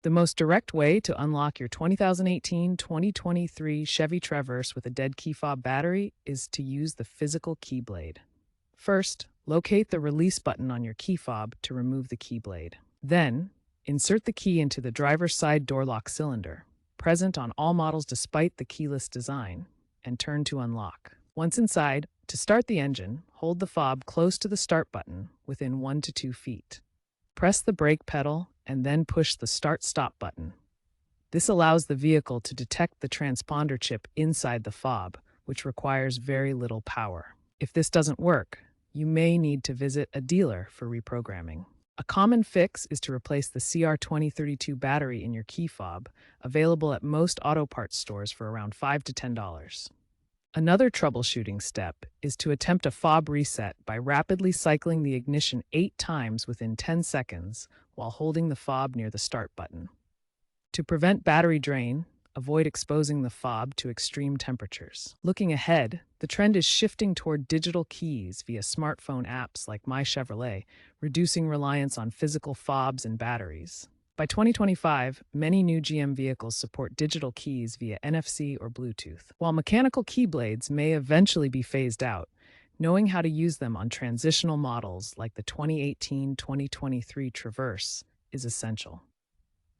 The most direct way to unlock your 2018-2023 Chevy Traverse with a dead key fob battery is to use the physical key blade. First, locate the release button on your key fob to remove the key blade. Then, insert the key into the driver's side door lock cylinder, present on all models despite the keyless design, and turn to unlock. Once inside, to start the engine, hold the fob close to the start button within 1 to 2 feet. Press the brake pedal and then push the start-stop button. This allows the vehicle to detect the transponder chip inside the fob, which requires very little power. If this doesn't work, you may need to visit a dealer for reprogramming. A common fix is to replace the CR2032 battery in your key fob, available at most auto parts stores for around $5 to $10. Another troubleshooting step is to attempt a fob reset by rapidly cycling the ignition 8 times within 10 seconds while holding the fob near the start button. To prevent battery drain, avoid exposing the fob to extreme temperatures. Looking ahead, the trend is shifting toward digital keys via smartphone apps like My Chevrolet, reducing reliance on physical fobs and batteries. By 2025, many new GM vehicles support digital keys via NFC or Bluetooth. While mechanical key blades may eventually be phased out, knowing how to use them on transitional models like the 2018-2023 Traverse is essential.